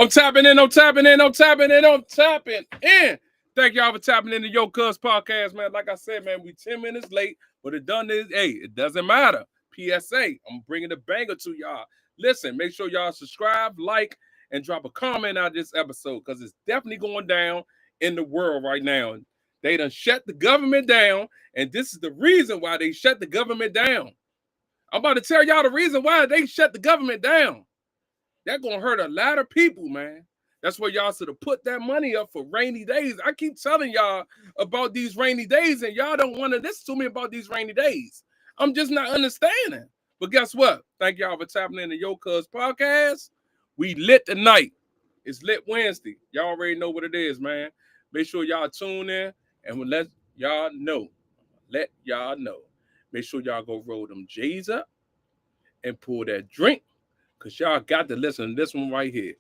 I'm tapping in, I'm tapping in, I'm tapping in, I'm tapping in. Thank y'all for tapping in the Yocuzpodcast, man. Like I said, man, we 10 minutes late, but it done is, hey, it doesn't matter. PSA, I'm bringing a banger to y'all. Listen, make sure y'all subscribe, like, and drop a comment out this episode because it's definitely going down in the world right now. They done shut the government down, and this is the reason why they shut the government down. I'm about to tell y'all the reason why they shut the government down. That's going to hurt a lot of people, man. That's where y'all should have put that money up for rainy days. I keep telling y'all about these rainy days, and y'all don't want to listen to me about these rainy days. I'm just not understanding. But guess what? Thank y'all for tapping in the Yocuzpodcast. We lit tonight. It's lit Wednesday. Y'all already know what it is, man. Make sure y'all tune in, and we'll let y'all know. Let y'all know. Make sure y'all go roll them J's up and pull that drink. Because y'all got to listen to this one right here.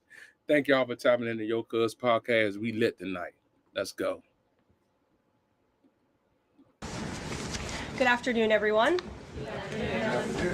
Thank y'all for tapping in the Yocuzpodcast. We lit tonight. Let's go. Good afternoon, everyone.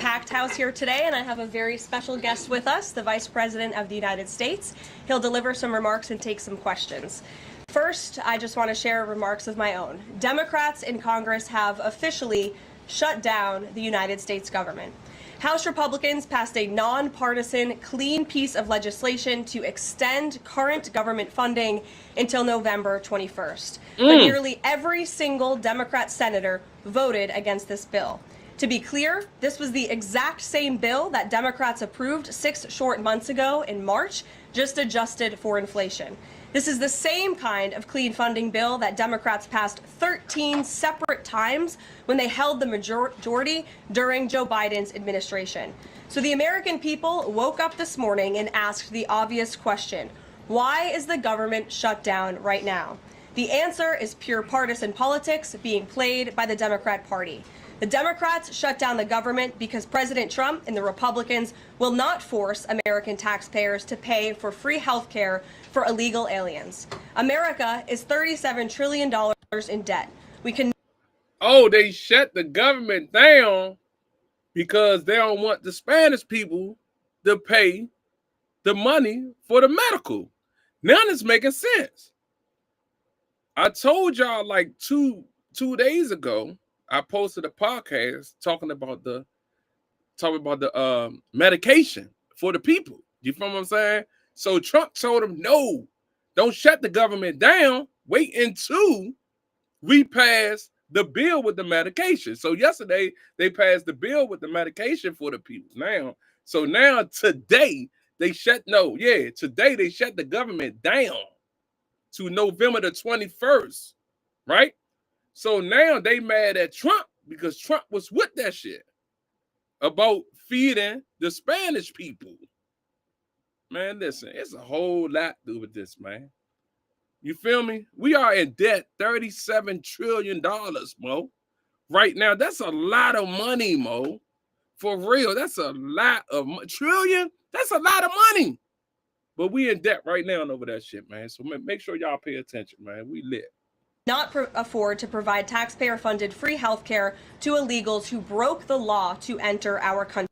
Packed house here today, and I have a very special guest with us, the Vice President of the United States. He'll deliver some remarks and take some questions. First, I just want to share remarks of my own. Democrats in Congress have officially shut down the United States government. House Republicans passed a nonpartisan, clean piece of legislation to extend current government funding until November 21st. But nearly every single Democrat senator voted against this bill. To be clear, this was the exact same bill that Democrats approved 6 short months ago in March, just adjusted for inflation. This is the same kind of clean funding bill that Democrats passed 13 separate times when they held the majority during Joe Biden's administration. So the American people woke up this morning and asked the obvious question: why is the government shut down right now? The answer is pure partisan politics being played by the Democrat Party. The Democrats shut down the government because President Trump and the Republicans will not force American taxpayers to pay for free health care for illegal aliens. America is $37 trillion in debt. We can. Oh, they shut the government down because they don't want the Spanish people to pay the money for the medical. None is making sense. I told y'all like two days ago, I posted a podcast talking about the medication for the people. You feel what I'm saying? So Trump told him, no, don't shut the government down. Wait until we pass the bill with the medication. So yesterday they passed the bill with the medication for the people. Today they shut the government down to November the 21st, right? So now they mad at Trump because Trump was with that shit about feeding the Spanish people. Man, listen, it's a whole lot to do with this, man. You feel me? We are in debt $37 trillion, Mo. Right now, that's a lot of money, Mo. For real, that's a lot of trillion. That's a lot of money. But we in debt right now over that shit, man. So make sure y'all pay attention, man. We lit. Not afford to provide taxpayer-funded free health care to illegals who broke the law to enter our country.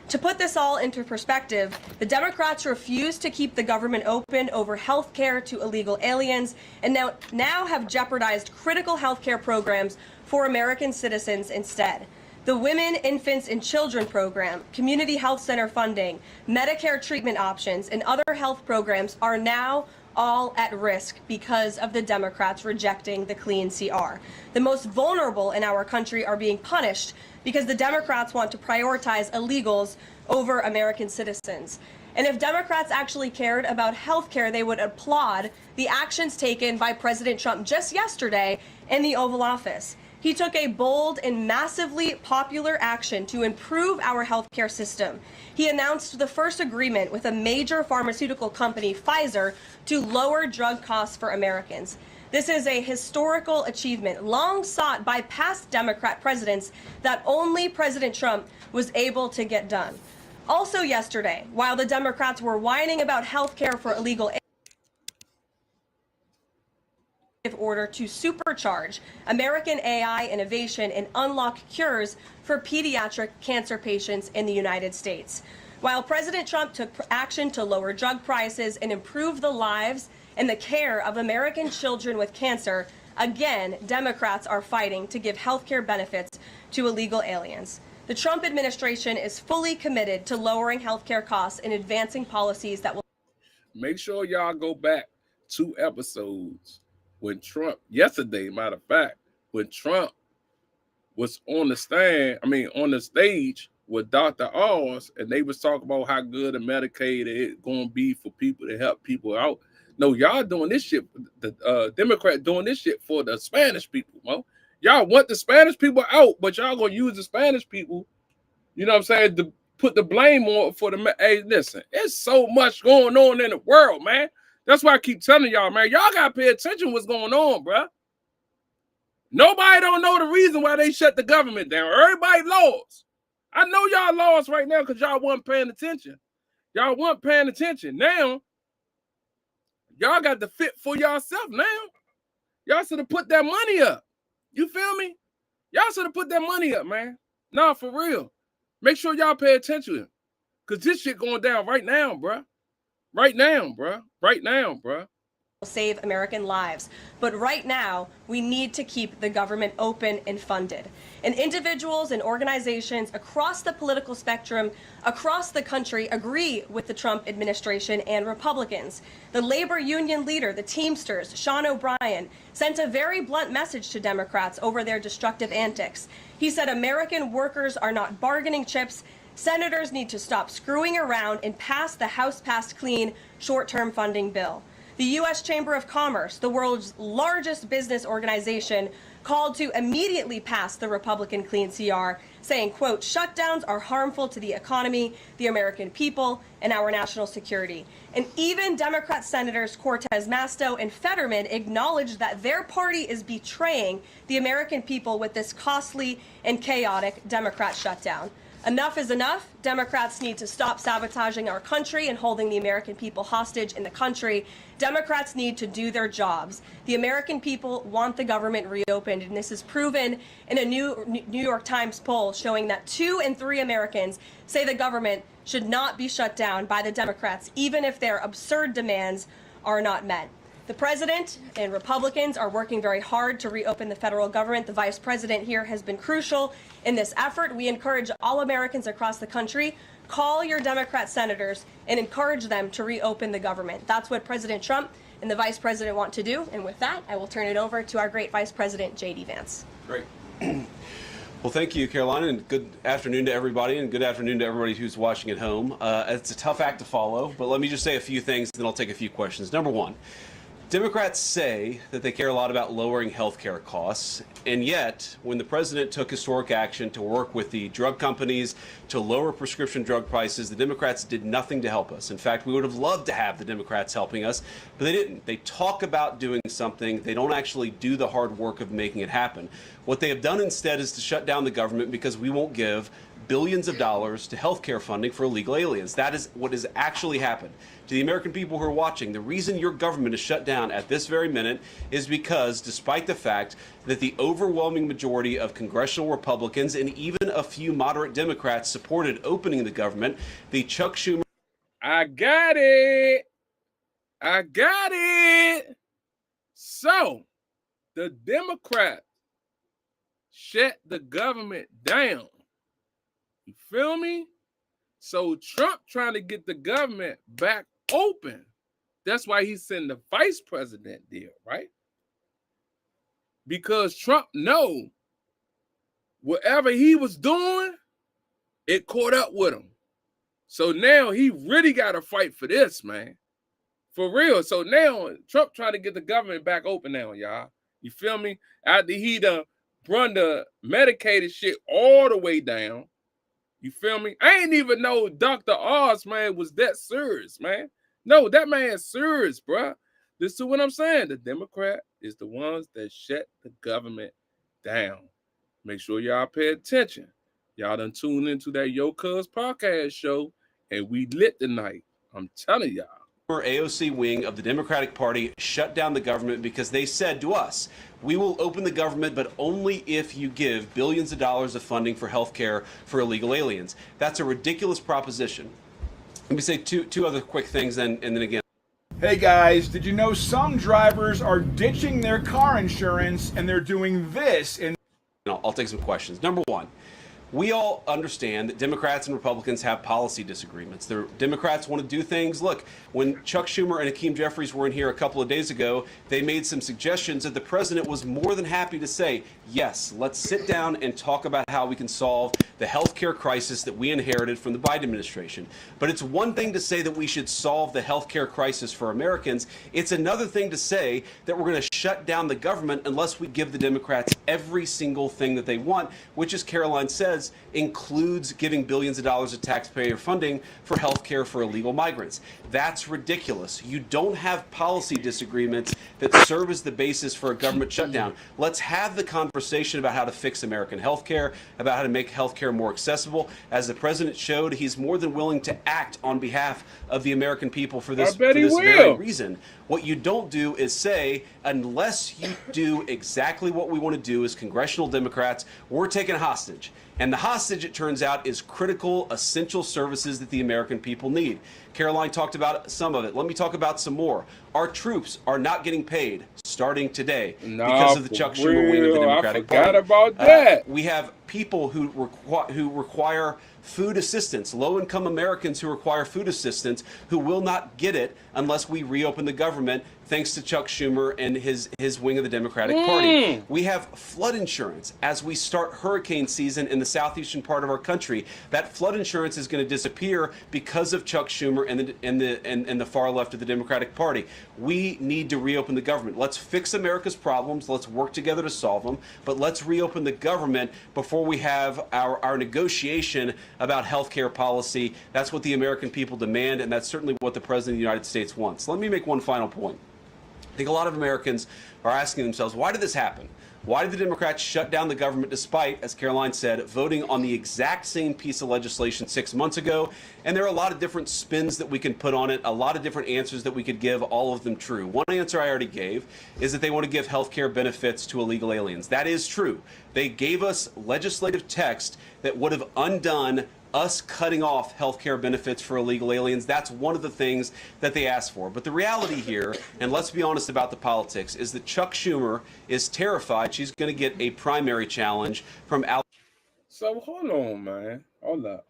To put this all into perspective, the Democrats refused to keep the government open over health care to illegal aliens and now have jeopardized critical health care programs for American citizens instead. The Women, Infants, and Children program, community health center funding, Medicare treatment options, and other health programs are now all at risk because of the Democrats rejecting the clean CR. The most vulnerable in our country are being punished because the Democrats want to prioritize illegals over American citizens. And if Democrats actually cared about health care, they would applaud the actions taken by President Trump just yesterday in the Oval Office. He took a bold and massively popular action to improve our healthcare system. He announced the first agreement with a major pharmaceutical company, Pfizer, to lower drug costs for Americans. This is a historical achievement long sought by past Democrat presidents that only President Trump was able to get done. Also yesterday, while the Democrats were whining about health care for illegal order to supercharge American AI innovation and unlock cures for pediatric cancer patients in the United States. While President Trump took action to lower drug prices and improve the lives and the care of American children with cancer, again, Democrats are fighting to give health care benefits to illegal aliens. The Trump administration is fully committed to lowering health care costs and advancing policies that will... Make sure y'all go back 2 episodes when Trump, yesterday, matter of fact, when Trump was on the stage with Dr. Oz, and they was talking about how good a Medicaid is going to be for people to help people out. No, y'all doing this shit, the Democrat doing this shit for the Spanish people, well. Y'all want the Spanish people out, but y'all going to use the Spanish people, you know what I'm saying, to put the blame on for the... Hey, listen, it's so much going on in the world, man. That's why I keep telling y'all, man, y'all got to pay attention what's going on, bro. Nobody don't know the reason why they shut the government down. Everybody lost. I know y'all lost right now because y'all wasn't paying attention. Y'all weren't paying attention. Now, y'all got to fit for yourself now. Y'all should have put that money up. You feel me? Y'all should have put that money up, man. No, for real. Make sure y'all pay attention. Because this shit going down right now, bruh. Right now, bruh. Right now, bruh. Save American lives. But right now, we need to keep the government open and funded. And individuals and organizations across the political spectrum, across the country, agree with the Trump administration and Republicans. The labor union leader, the Teamsters, Sean O'Brien, sent a very blunt message to Democrats over their destructive antics. He said American workers are not bargaining chips. Senators need to stop screwing around and pass the House-passed clean short-term funding bill. The U.S. Chamber of Commerce, the world's largest business organization, called to immediately pass the Republican Clean CR, saying, quote, shutdowns are harmful to the economy, the American people, and our national security. And even Democrat Senators Cortez Masto and Fetterman acknowledged that their party is betraying the American people with this costly and chaotic Democrat shutdown. Enough is enough. Democrats need to stop sabotaging our country and holding the American people hostage in the country. Democrats need to do their jobs. The American people want the government reopened, and this is proven in a New York Times poll showing that 2 in 3 Americans say the government should not be shut down by the Democrats, even if their absurd demands are not met. The president and Republicans are working very hard to reopen the federal government. The vice president here has been crucial in this effort. We encourage all Americans across the country, call your Democrat senators and encourage them to reopen the government. That's what President Trump and the vice president want to do. And with that, I will turn it over to our great vice president, J.D. Vance. Great. Well, thank you, Carolina, and good afternoon to everybody, and good afternoon to everybody who's watching at home. It's a tough act to follow, but let me just say a few things, and then I'll take a few questions. Number one, Democrats say that they care a lot about lowering health care costs, and yet when the president took historic action to work with the drug companies to lower prescription drug prices, the Democrats did nothing to help us. In fact, we would have loved to have the Democrats helping us, but they didn't. They talk about doing something. They don't actually do the hard work of making it happen. What they have done instead is to shut down the government because we won't give billions of dollars to health care funding for illegal aliens. That is what has actually happened. To the American people who are watching, the reason your government is shut down at this very minute is because, despite the fact that the overwhelming majority of congressional Republicans and even a few moderate Democrats supported opening the government, the Chuck Schumer... I got it. So, the Democrats shut the government down. You feel me? So Trump trying to get the government back open. That's why he's sending the vice president there, right? Because Trump know whatever he was doing, it caught up with him. So now he really got to fight for this, man. For real. So now Trump trying to get the government back open now, y'all. You feel me? After he done run the medicated shit all the way down. You feel me? I ain't even know Dr. Oz, man, was that serious, man. No, that man's serious, bruh. This is what I'm saying. The Democrat is the ones that shut the government down. Make sure y'all pay attention. Y'all done tune into that Yocuzpodcast show, and we lit tonight. I'm telling y'all. AOC wing of the Democratic Party shut down the government because they said to us, we will open the government, but only if you give billions of dollars of funding for health care for illegal aliens. That's a ridiculous proposition. Let me say two other quick things, and then again. Hey guys, did you know some drivers are ditching their car insurance and they're doing this? And I'll take some questions. Number one, we all understand that Democrats and Republicans have policy disagreements. The Democrats want to do things. Look, when Chuck Schumer and Hakeem Jeffries were in here a couple of days ago, they made some suggestions that the president was more than happy to say, yes, let's sit down and talk about how we can solve the health care crisis that we inherited from the Biden administration. But it's one thing to say that we should solve the health care crisis for Americans. It's another thing to say that we're going to shut down the government unless we give the Democrats every single thing that they want, which, as Caroline says, includes giving billions of dollars of taxpayer funding for health care for illegal migrants. That's ridiculous. You don't have policy disagreements that serve as the basis for a government shutdown. Let's have the conversation about how to fix American health care, about how to make health care more accessible. As the president showed, he's more than willing to act on behalf of the American people for this very reason. What you don't do is say, unless you do exactly what we want to do as congressional Democrats, we're taking a hostage. And the hostage, it turns out, is critical, essential services that the American people need. Caroline talked about some of it. Let me talk about some more. Our troops are not getting paid starting today because of the Chuck Schumer wing of the Democratic Party. I forgot about that. We have people who require food assistance, low-income Americans who require food assistance, who will not get it unless we reopen the government, thanks to Chuck Schumer and his wing of the Democratic Party. We have flood insurance as we start hurricane season in the southeastern part of our country. That flood insurance is going to disappear because of Chuck Schumer and the far left of the Democratic Party. We need to reopen the government. Let's fix America's problems. Let's work together to solve them. But let's reopen the government before we have our negotiation about health care policy. That's what the American people demand, and that's certainly what the President of the United States wants. Let me make one final point. I think a lot of Americans are asking themselves, why did this happen? Why did the Democrats shut down the government despite, as Caroline said, voting on the exact same piece of legislation 6 months ago? And there are a lot of different spins that we can put on it, a lot of different answers that we could give, all of them true. One answer I already gave is that they want to give health care benefits to illegal aliens. That is true. They gave us legislative text that would have undone us cutting off health care benefits for illegal aliens. That's one of the things that they asked for. But the reality here, and let's be honest about the politics, is that Chuck Schumer is terrified she's going to get a primary challenge from Al. So hold on, man. Hold up.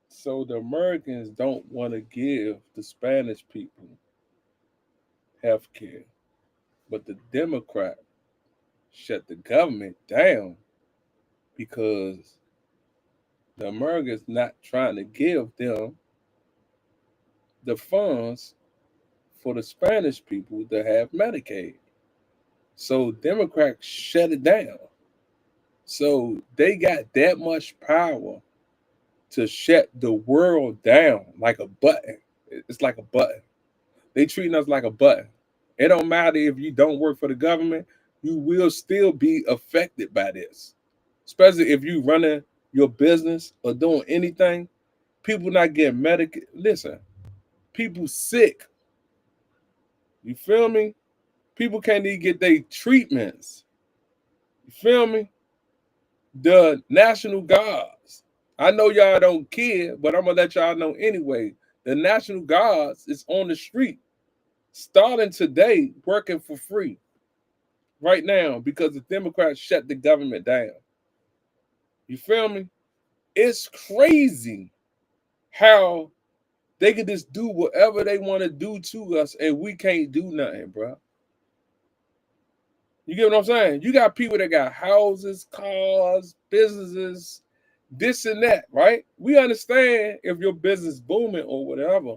So the Americans don't want to give the Spanish people health care, but the Democrat shut the government down because the Americans not trying to give them the funds for the Spanish people to have Medicaid. So Democrats shut it down. So they got that much power to shut the world down like a button. It's like a button. They treating us like a button. It don't matter if you don't work for the government, you will still be affected by this. Especially if you running your business or doing anything, people not getting Medicaid. Listen, people sick. You feel me? People can't even get their treatments. You feel me? The National Guards. I know y'all don't care, but I'm gonna let y'all know anyway. The National Guards is on the street, starting today, working for free right now because the Democrats shut the government down. You feel me? It's crazy how they can just do whatever they want to do to us and we can't do nothing, bro. You get what I'm saying? You got people that got houses, cars, businesses, this and that, right? We understand if your business booming or whatever,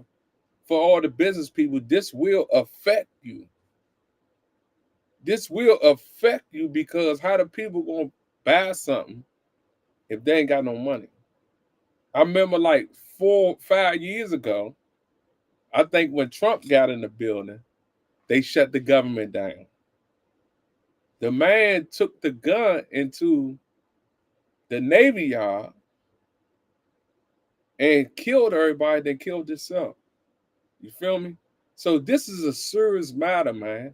for all the business people, this will affect you. This will affect you because how the people gonna buy something if they ain't got no money? I remember like 4 or 5 years ago, I think when Trump got in the building, they shut the government down. The man took the gun into the Navy Yard and killed everybody, then killed itself. You feel me? So this is a serious matter, man.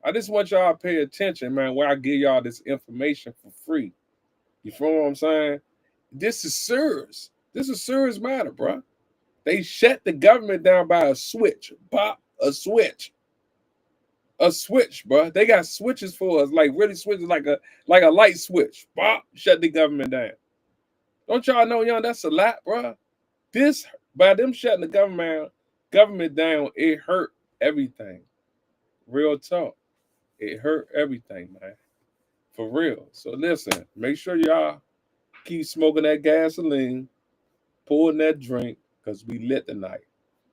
I just want y'all to pay attention, man, where I give y'all this information for free. You feel what I'm saying? This is serious. This is a serious matter, bro. They shut the government down by a switch. Pop, a switch. A switch, bro. They got switches for us, like really switches, like a light switch. Pop, shut the government down. Don't y'all know, young, that's a lot, bro. This, by them shutting the government down, it hurt everything. Real talk. It hurt everything, man. For real. So listen, make sure y'all keep smoking that gasoline, pouring that drink, because we lit tonight.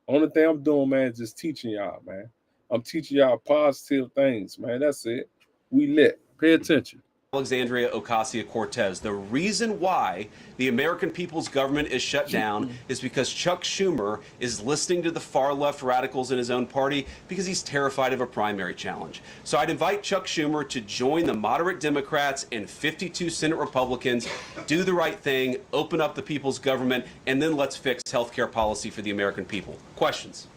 Only thing I'm doing, man, is just teaching y'all, man. I'm teaching y'all positive things, man. That's it. We lit. Pay attention. Alexandria Ocasio-Cortez. The reason why the American people's government is shut down is because Chuck Schumer is listening to the far left radicals in his own party because he's terrified of a primary challenge. So I'd invite Chuck Schumer to join the moderate Democrats and 52 Senate Republicans, do the right thing, open up the people's government, and then let's fix healthcare policy for the American people. Questions?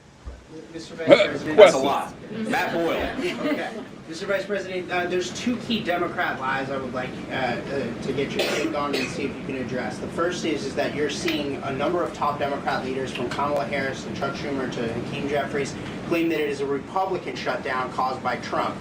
Mr. Vice President, that's a lot. Matt Boyle. Okay. Mr. Vice President, there's two key Democrat lies I would like to get your take on and see if you can address. The first is that you're seeing a number of top Democrat leaders, from Kamala Harris and Chuck Schumer to Hakeem Jeffries, claim that it is a Republican shutdown caused by Trump.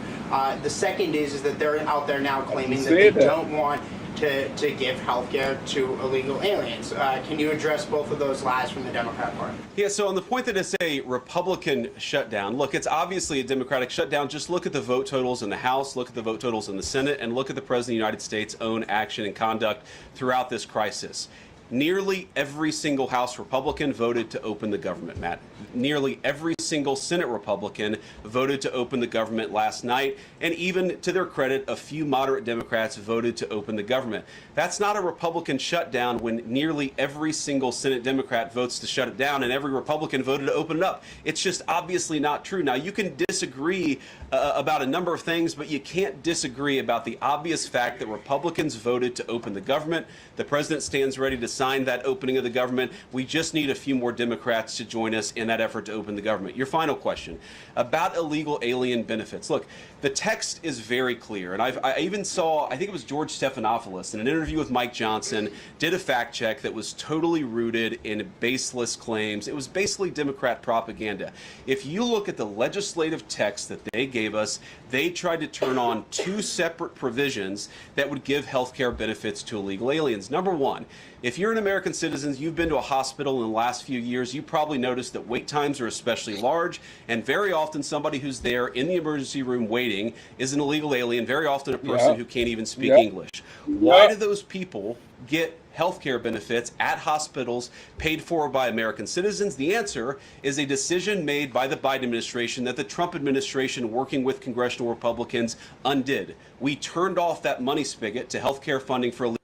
The second is that they're out there now claiming that they don't want to give health care to illegal aliens. Can you address both of those lies from the Democrat Party? Yeah, so on the point that it's a Republican shutdown, look, it's obviously a Democratic shutdown. Just look at the vote totals in the House, look at the vote totals in the Senate, and look at the President of the United States' own action and conduct throughout this crisis. Nearly every single House Republican voted to open the government, Matt. Nearly every single Senate Republican voted to open the government last night. And even to their credit, a few moderate Democrats voted to open the government. That's not a Republican shutdown when nearly every single Senate Democrat votes to shut it down and every Republican voted to open it up. It's just obviously not true. Now, you can disagree about a number of things, but you can't disagree about the obvious fact that Republicans voted to open the government. The president stands ready to sign that opening of the government. We just need a few more Democrats to join us in that effort to open the government. Your final question about illegal alien benefits. Look, the text is very clear. And I even saw, I think it was George Stephanopoulos in an interview with Mike Johnson, did a fact check that was totally rooted in baseless claims. It was basically Democrat propaganda. If you look at the legislative text that they gave us, they tried to turn on two separate provisions that would give health care benefits to illegal aliens. Number one, if you're an American citizen, you've been to a hospital in the last few years, you probably noticed that wait times are especially large, and very often somebody who's there in the emergency room waiting is an illegal alien, very often a person who can't even speak English. Why do those people get health care benefits at hospitals paid for by American citizens? The answer is a decision made by the Biden administration that the Trump administration, working with congressional Republicans, undid. We turned off that money spigot to health care funding for illegal.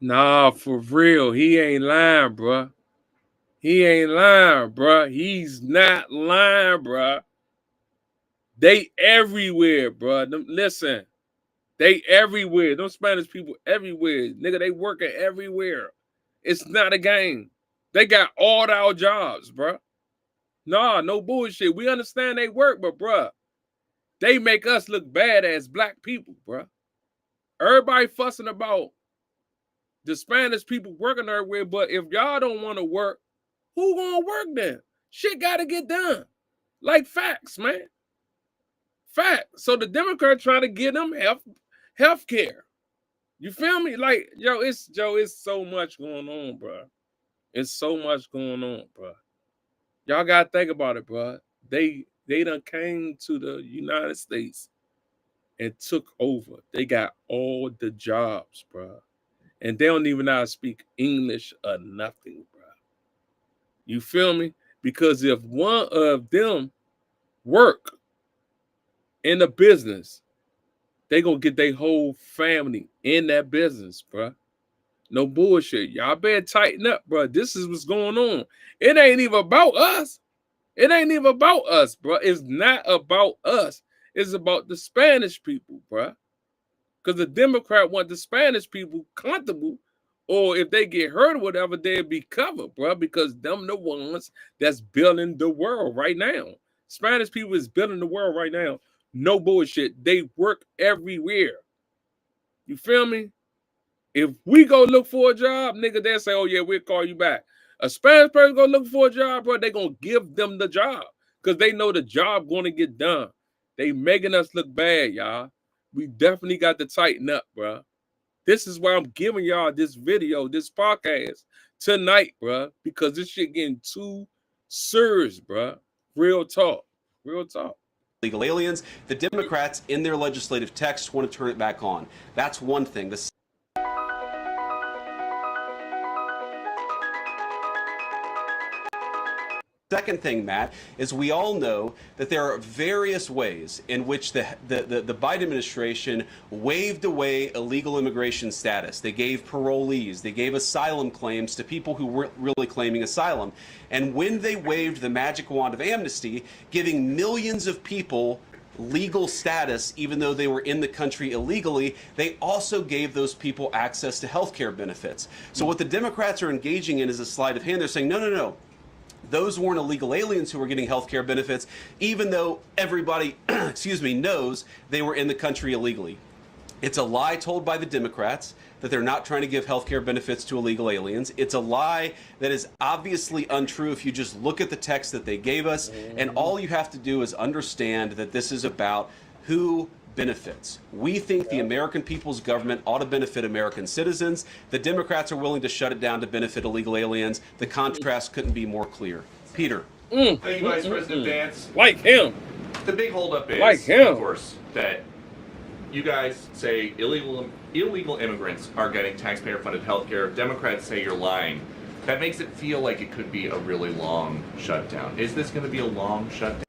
Nah, for real. He ain't lying, bruh. He ain't lying, bruh. He's not lying, bruh. They everywhere, bruh. Listen, they everywhere. Those Spanish people everywhere. Nigga, they working everywhere. It's not a game. They got all our jobs, bruh. Nah, no bullshit. We understand they work, but bruh, they make us look bad as black people, bruh. Everybody fussing about the Spanish people working everywhere, but if y'all don't want to work, who gonna work then? Shit gotta get done. Like facts, man. Facts. So the Democrats trying to get them health care. You feel me? Like, it's so much going on, bro. It's so much going on, bro. Y'all gotta think about it, bro. They done came to the United States and took over. They got all the jobs, bro. And they don't even know how to speak English or nothing, bro. You feel me? Because if one of them work in a business, they gonna get their whole family in that business, bro. No bullshit. Y'all better tighten up, bro. This is what's going on. It ain't even about us. It ain't even about us, bro. It's not about us. It's about the Spanish people, bro. Because the Democrat want the Spanish people comfortable or if they get hurt or whatever, they'll be covered, bro, because them the ones that's building the world right now. Spanish people is building the world right now. No bullshit. They work everywhere. You feel me? If we go look for a job, nigga, they'll say, oh, yeah, we'll call you back. A Spanish person go look for a job, bro, they going to give them the job because they know the job going to get done. They making us look bad, y'all. We definitely got to tighten up, bro. This is why I'm giving y'all this video, this podcast tonight, bro, because this shit getting too serious, bro. Real talk. Real talk. Illegal aliens. The Democrats, in their legislative text, want to turn it back on. That's one thing. The second thing, Matt, is we all know that there are various ways in which the Biden administration waved away illegal immigration status. They gave parolees, they gave asylum claims to people who weren't really claiming asylum. And when they waved the magic wand of amnesty, giving millions of people legal status, even though they were in the country illegally, they also gave those people access to health care benefits. So what the Democrats are engaging in is a sleight of hand. They're saying, no, no, no. Those weren't illegal aliens who were getting health care benefits, even though everybody, knows they were in the country illegally. It's a lie told by the Democrats that they're not trying to give health care benefits to illegal aliens. It's a lie that is obviously untrue if you just look at the text that they gave us. And all you have to do is understand that this is about who benefits. We think the American people's government ought to benefit American citizens. The Democrats are willing to shut it down to benefit illegal aliens. The contrast couldn't be more clear. Peter. Thank you, Vice President Vance. Like him. The big holdup is, like him. Of course, that you guys say illegal immigrants are getting taxpayer-funded health care. Democrats say you're lying. That makes it feel like it could be a really long shutdown. Is this going to be a long shutdown?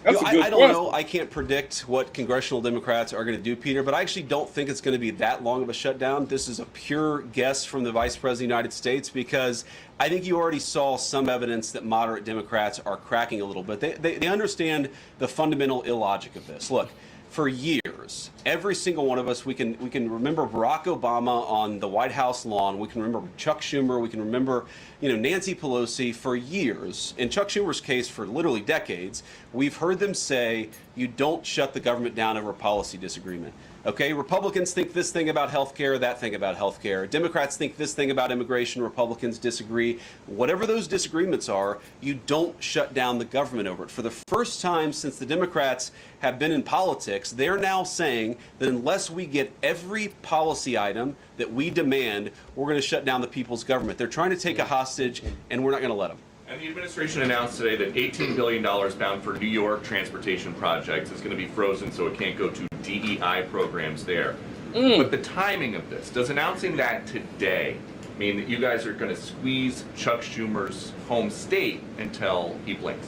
I don't know. I can't predict what congressional Democrats are going to do, Peter, but I actually don't think it's going to be that long of a shutdown. This is a pure guess from the Vice President of the United States because I think you already saw some evidence that moderate Democrats are cracking a little bit. They understand the fundamental illogic of this. Look, for years, every single one of us, we can remember Barack Obama on the White House lawn. We can remember Chuck Schumer. We can remember, Nancy Pelosi for years. In Chuck Schumer's case, for literally decades, we've heard them say, you don't shut the government down over a policy disagreement. Okay, Republicans think this thing about health care, that thing about health care. Democrats think this thing about immigration. Republicans disagree. Whatever those disagreements are, you don't shut down the government over it. For the first time since the Democrats have been in politics, they're now saying that unless we get every policy item that we demand, we're going to shut down the people's government. They're trying to take a hostage, and we're not going to let them. And the administration announced today that $18 billion bound for New York transportation projects is going to be frozen so it can't go to DEI programs there. But the timing of this, does announcing that today mean that you guys are going to squeeze Chuck Schumer's home state until he blinks?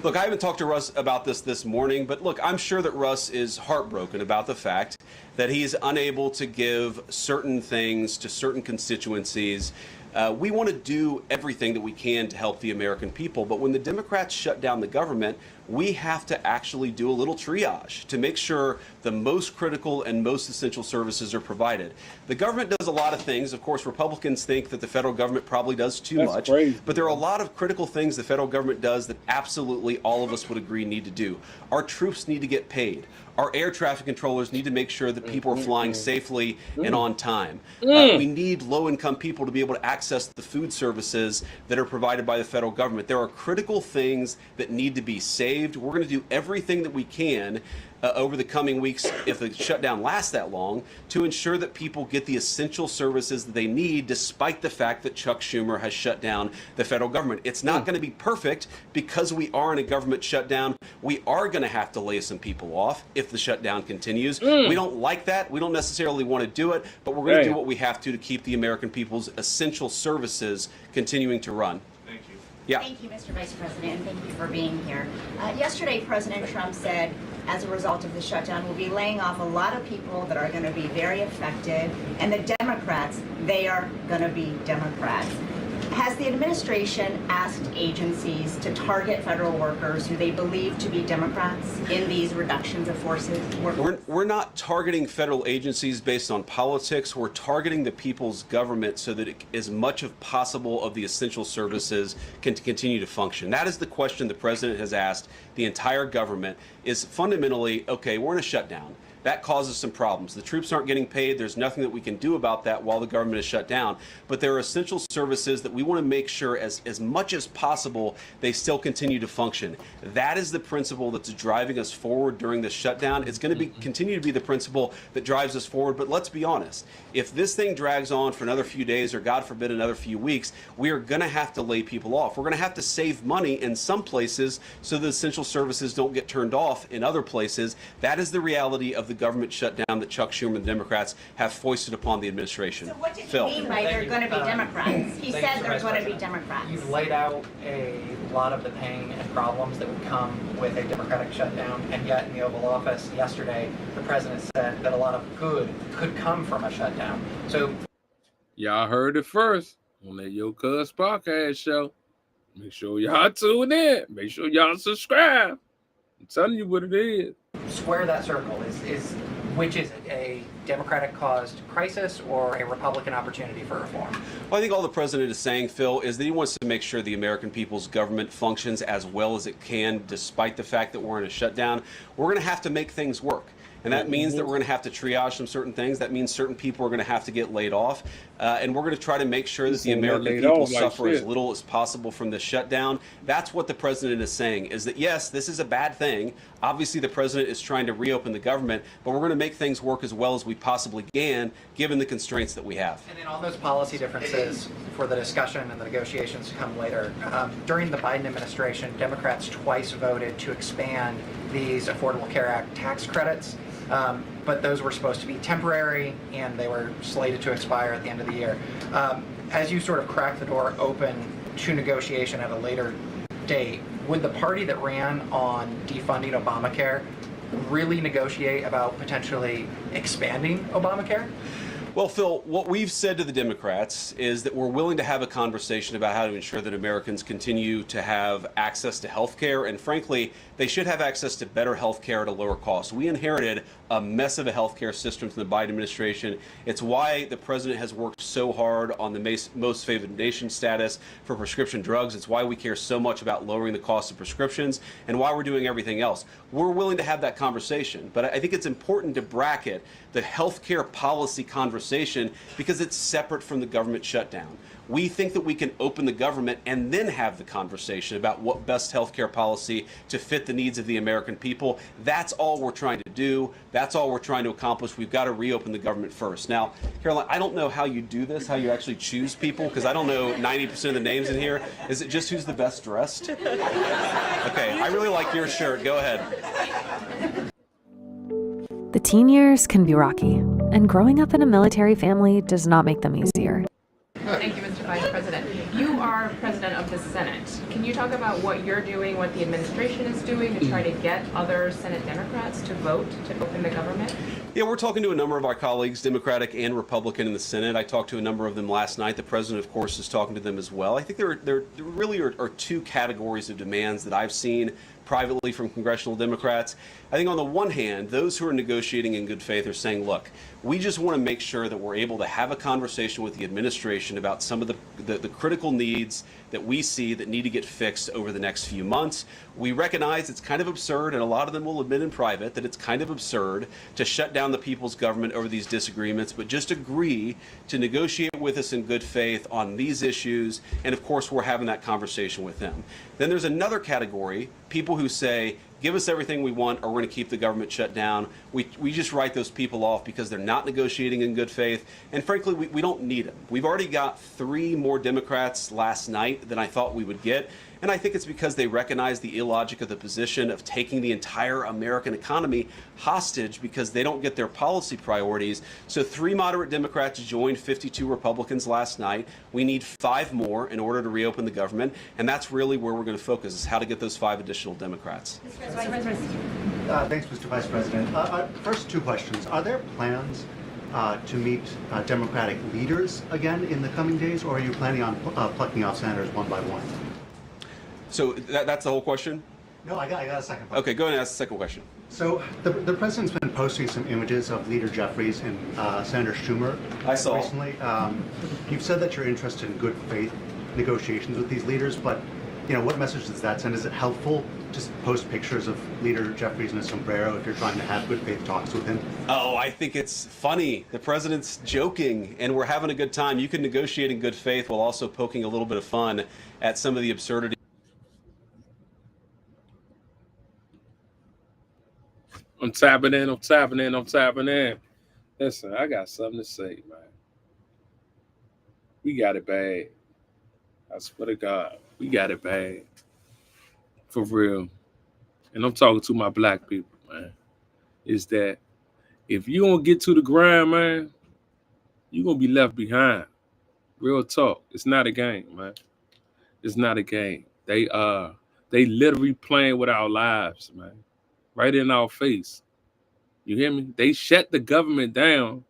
Look, I haven't talked to Russ about this morning, but look, I'm sure that Russ is heartbroken about the fact that he's unable to give certain things to certain constituencies. We want to do everything that we can to help the American people, but when the Democrats shut down the government, we have to actually do a little triage to make sure the most critical and most essential services are provided. The government does a lot of things. Of course, Republicans think that the federal government probably does too much, but there are a lot of critical things the federal government does that absolutely all of us would agree need to do. Our troops need to get paid. Our air traffic controllers need to make sure that people are flying safely and on time. We need low-income people to be able to access the food services that are provided by the federal government. There are critical things that need to be saved. We're going to do everything that we can over the coming weeks, if the shutdown lasts that long, to ensure that people get the essential services that they need, despite the fact that Chuck Schumer has shut down the federal government. It's not going to be perfect because we are in a government shutdown. We are going to have to lay some people off if the shutdown continues. We don't like that. We don't necessarily want to do it, but we're going to do what we have to keep the American people's essential services continuing to run. Thank you. Yeah. Thank you, Mr. Vice President, and thank you for being here. Yesterday, President Trump said, as a result of the shutdown, we'll be laying off a lot of people that are going to be very effective, and the Democrats, they are going to be Democrats. Has the administration asked agencies to target federal workers who they believe to be Democrats in these reductions of forces? We're not targeting federal agencies based on politics. We're targeting the people's government so that as much as possible of the essential services can continue to function. That is the question the president has asked the entire government, is fundamentally, okay, we're in a shutdown. That causes some problems. The troops aren't getting paid. There's nothing that we can do about that while the government is shut down. But there are essential services that we want to make sure as much as possible they still continue to function. That is the principle that's driving us forward during this shutdown. It's going to continue to be the principle that drives us forward. But let's be honest. If this thing drags on for another few days or, God forbid, another few weeks, we are going to have to lay people off. We're going to have to save money in some places so the essential services don't get turned off in other places. That is the reality of the government shutdown that Chuck Schumer and the Democrats have foisted upon the administration. So what did he mean by they're going to be Democrats? He said they're going to be Democrats. You've laid out a lot of the pain and problems that would come with a Democratic shutdown, and yet in the Oval Office yesterday, the president said that a lot of good could come from a shutdown. So, y'all heard it first on that Yocuzpodcast show. Make sure y'all tune in. Make sure y'all subscribe. I'm telling you what it is. square that circle. Which is it, a Democratic-caused crisis or a Republican opportunity for reform? Well, I think all the president is saying, Phil, is that he wants to make sure the American people's government functions as well as it can, despite the fact that we're in a shutdown. We're going to have to make things work. And that means that we're going to have to triage some certain things. That means certain people are going to have to get laid off. And we're going to try to make sure that the American people suffer as little as possible from this shutdown. That's what the president is saying, is that, yes, this is a bad thing. Obviously, the president is trying to reopen the government, but we're going to make things work as well as we possibly can, given the constraints that we have. And then on those policy differences for the discussion and the negotiations to come later, during the Biden administration, Democrats twice voted to expand these Affordable Care Act tax credits. But those were supposed to be temporary, and they were slated to expire at the end of the year. As you sort of crack the door open to negotiation at a later date, would the party that ran on defunding Obamacare really negotiate about potentially expanding Obamacare? Well, Phil, what we've said to the Democrats is that we're willing to have a conversation about how to ensure that Americans continue to have access to health care. And frankly, they should have access to better health care at a lower cost. We inherited a mess of a health care system from the Biden administration. It's why the president has worked so hard on the most favored nation status for prescription drugs. It's why we care so much about lowering the cost of prescriptions and why we're doing everything else. We're willing to have that conversation. But I think it's important to bracket the health care policy conversation because it's separate from the government shutdown. We think that we can open the government and then have the conversation about what best healthcare policy to fit the needs of the American people. That's all we're trying to do. That's all we're trying to accomplish. We've got to reopen the government first. Now, Caroline, I don't know how you do this, how you actually choose people, because I don't know 90% of the names in here. Is it just who's the best dressed? Okay, I really like your shirt. Go ahead. The teen years can be rocky, and growing up in a military family does not make them easier. Thank you, Mr. Vice President. You are president of the Senate. Can you talk about what you're doing, what the administration is doing to try to get other Senate Democrats to vote to open the government? Yeah, we're talking to a number of our colleagues, Democratic and Republican, in the Senate. I talked to a number of them last night. The president, of course, is talking to them as well. I think there really are two categories of demands that I've seen privately from congressional Democrats. I think on the one hand, those who are negotiating in good faith are saying, look, we just want to make sure that we're able to have a conversation with the administration about some of the critical needs that we see that need to get fixed over the next few months. We recognize it's kind of absurd, and a lot of them will admit in private that it's kind of absurd to shut down the people's government over these disagreements, but just agree to negotiate with us in good faith on these issues. And of course, we're having that conversation with them. Then there's another category, people who say, give us everything we want or we're going to keep the government shut down. We just write those people off because they're not negotiating in good faith. And frankly, we don't need them. We've already got 3 more Democrats last night than I thought we would get. And I think it's because they recognize the illogic of the position of taking the entire American economy hostage because they don't get their policy priorities. So 3 moderate Democrats joined 52 Republicans last night. We need 5 more in order to reopen the government. And that's really where we're going to focus, is how to get those 5 additional Democrats. Thanks, Mr. Vice President. First, 2 questions. Are there plans to meet Democratic leaders again in the coming days, or are you planning on plucking off senators one by one? So that's the whole question? No, I got a second part. Okay, go ahead and ask the second question. So the president's been posting some images of Leader Jeffries and Senator Schumer. I saw. Recently. You've said that you're interested in good faith negotiations with these leaders, but what message does that send? Is it helpful to post pictures of Leader Jeffries in a sombrero if you're trying to have good faith talks with him? Oh, I think it's funny. The president's joking, and we're having a good time. You can negotiate in good faith while also poking a little bit of fun at some of the absurdity. I'm tapping in. Listen, I got something to say, man. We got it bad. I swear to God, we got it bad. For real. And I'm talking to my black people, man. Is that if you don't get to the ground, man, you're going to be left behind. Real talk. It's not a game, man. It's not a game. They literally playing with our lives, man. Right in our face. You hear me? They shut the government down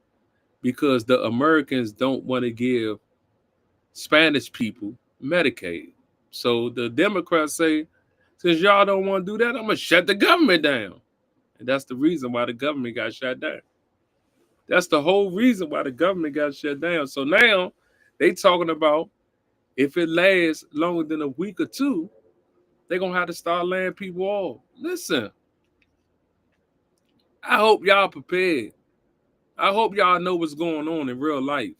because the Americans don't want to give Spanish people Medicaid. So the Democrats say, since y'all don't want to do that, I'm going to shut the government down. And that's the reason why the government got shut down. That's the whole reason why the government got shut down. So now they talking about if it lasts longer than a week or two, they're going to have to start laying people off. Listen, I hope y'all prepared. I hope y'all know what's going on in real life.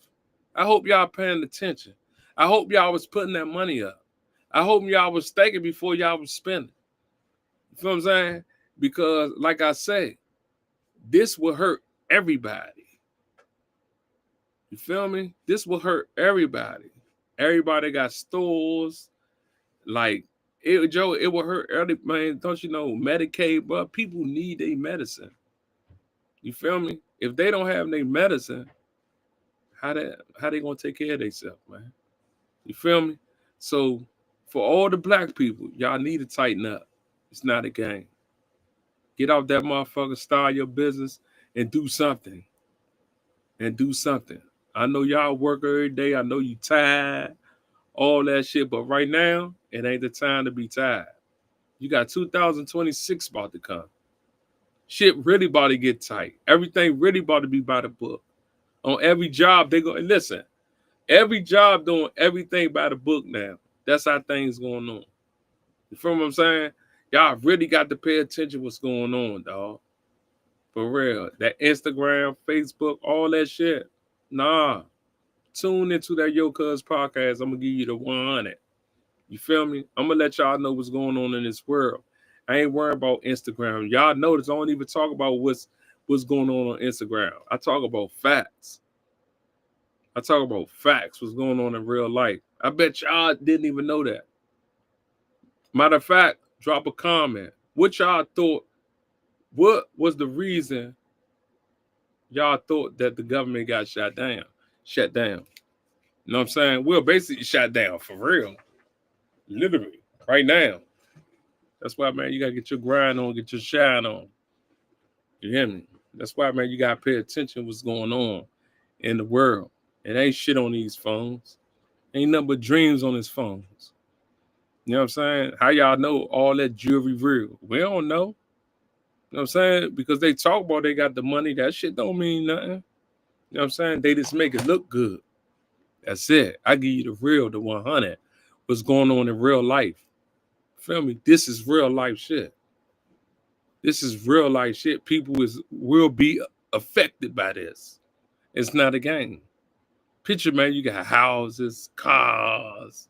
I hope y'all paying attention. I hope y'all was putting that money up. I hope y'all was thinking before y'all was spending. You feel what I'm saying? Because, like I say, this will hurt everybody. You feel me? This will hurt everybody. Everybody got stores. Like, it will hurt everybody. Man, don't you know, Medicaid, but people need their medicine. You feel me? If they don't have their medicine, how they gonna take care of themselves, man? You feel me? So for all the black people, y'all need to tighten up. It's not a game. Get off that motherfucker, start your business, and do something. I know y'all work every day. I know you tired, all that shit. But right now, it ain't the time to be tired. You got 2026 about to come. Shit really about to get tight. Everything really about to be by the book. On every job, they go, and listen, every job doing everything by the book now. That's how things going on. You feel what I'm saying? Y'all really got to pay attention what's going on, dog. For real. That Instagram, Facebook, all that shit. Nah. Tune into that Yocuzpodcast. I'm going to give you the 100. You feel me? I'm going to let y'all know what's going on in this world. I ain't worried about Instagram. Y'all notice I don't even talk about what's going on Instagram. I talk about facts. What's going on in real life. I bet y'all didn't even know that. Matter of fact, drop a comment. What y'all thought, what was the reason y'all thought that the government got shut down? You know what I'm saying? We're basically shut down for real. Literally, right now. That's why, man, you got to get your grind on, get your shine on. You hear me? That's why, man, you got to pay attention to what's going on in the world. It ain't shit on these phones. Ain't nothing but dreams on these phones. You know what I'm saying? How y'all know all that jewelry real? We don't know. You know what I'm saying? Because they talk about they got the money. That shit don't mean nothing. You know what I'm saying? They just make it look good. That's it. I give you the real, the 100. What's going on in real life. Feel me? This is real life shit. People will be affected by this. It's not a game. Picture, man, you got houses, cars.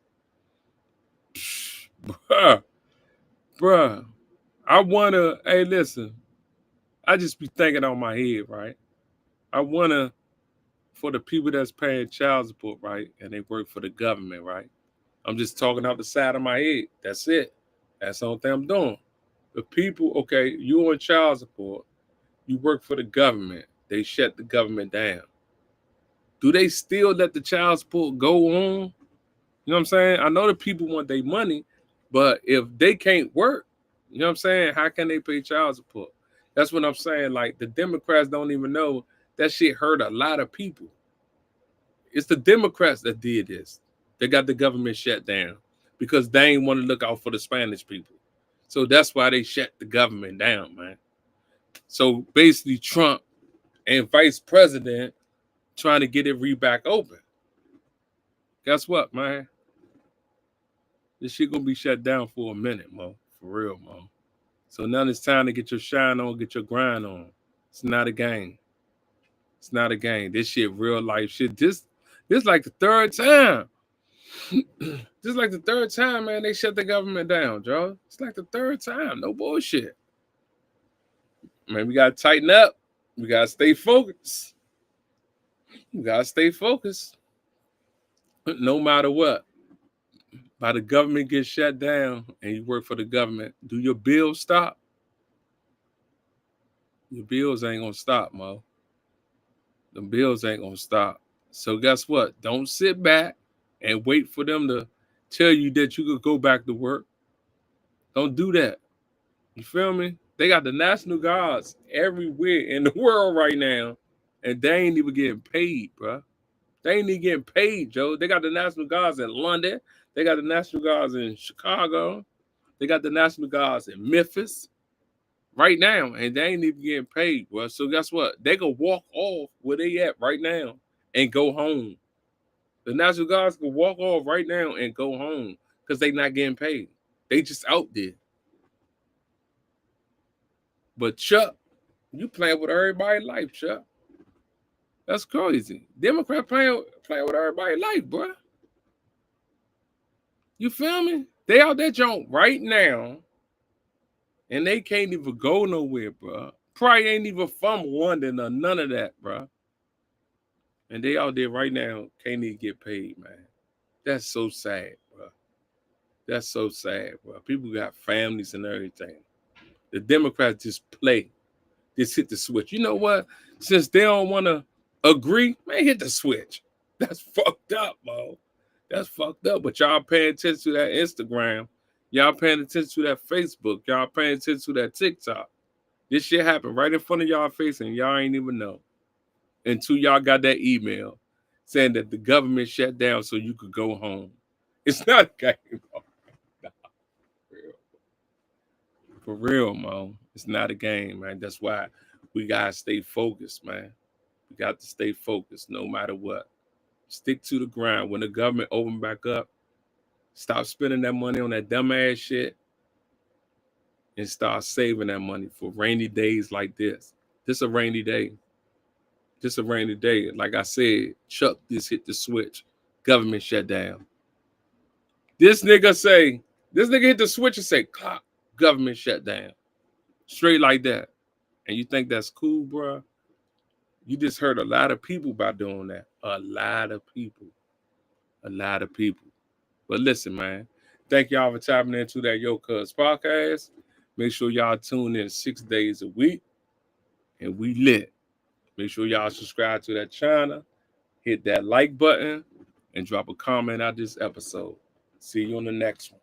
Bruh. I wonder, hey, listen. I just be thinking on my head, right? I wonder for the people that's paying child support, right? And they work for the government, right? I'm just talking out the side of my head. That's it. That's the only thing I'm doing. The people, okay, you on child support, you work for the government. They shut the government down. Do they still let the child support go on? You know what I'm saying? I know the people want their money, but if they can't work, you know what I'm saying? How can they pay child support? That's what I'm saying. Like, the Democrats don't even know That shit hurt a lot of people. It's the Democrats that did this. They got the government shut down because they ain't want to look out for the Spanish people. So that's why they shut the government down, man. So basically Trump and Vice President trying to get it back open. Guess what, man? This shit gonna be shut down for a minute, Mo. For real, Mo. So now it's time to get your shine on, get your grind on. It's not a game. It's not a game. This shit real life shit. This like the third time. This like the third time, man, they shut the government down, Joe. It's like the third time. No bullshit. Man, we gotta tighten up. We gotta stay focused. We gotta stay focused. No matter what. By the government gets shut down and you work for the government, do your bills stop? Your bills ain't gonna stop, Mo. The bills ain't gonna stop. So guess what? Don't sit back and wait for them to tell you that you could go back to work. Don't do that. You feel me? They got the National Guards everywhere in the world right now, and they ain't even getting paid, bro. They ain't even getting paid, Joe. They got the National Guards in London. They got the National Guards in Chicago. They got the National Guards in Memphis right now, and they ain't even getting paid, bro. So guess what? They gonna walk off where they at right now and go home. The National Guards can walk off right now and go home because they not getting paid. They just out there. But Chuck, you playing with everybody's life, Chuck. That's crazy. Democrat playing with everybody's life, bro. You feel me? They out there junk right now, and they can't even go nowhere, bro. Probably ain't even from London or none of that, bro. And they out there right now can't even get paid, man. That's so sad, bro. That's so sad, bro. People got families and everything. The Democrats just play. Just hit the switch. You know what? Since they don't want to agree, man, hit the switch. That's fucked up, bro. That's fucked up. But y'all paying attention to that Instagram. Y'all paying attention to that Facebook. Y'all paying attention to that TikTok. This shit happened right in front of y'all face and y'all ain't even know. Until y'all got that email saying that the government shut down so you could go home. It's not a game, bro. Nah, for real, Mo. It's not a game, man. That's why we gotta stay focused, man. We got to stay focused no matter what. Stick to the grind. When the government open back up, stop spending that money on that dumbass shit and start saving that money for rainy days like this. This a rainy day. Just a rainy day. Like I said, Chuck just hit the switch. Government shut down. This nigga hit the switch and say, clock, government shut down. Straight like that. And you think that's cool, bro? You just hurt a lot of people by doing that. A lot of people. A lot of people. But listen, man. Thank y'all for tapping into that Yocuzpodcast. Make sure y'all tune in 6 days a week. And we lit. Make sure y'all subscribe to that channel, hit that like button, and drop a comment on this episode. See you on the next one.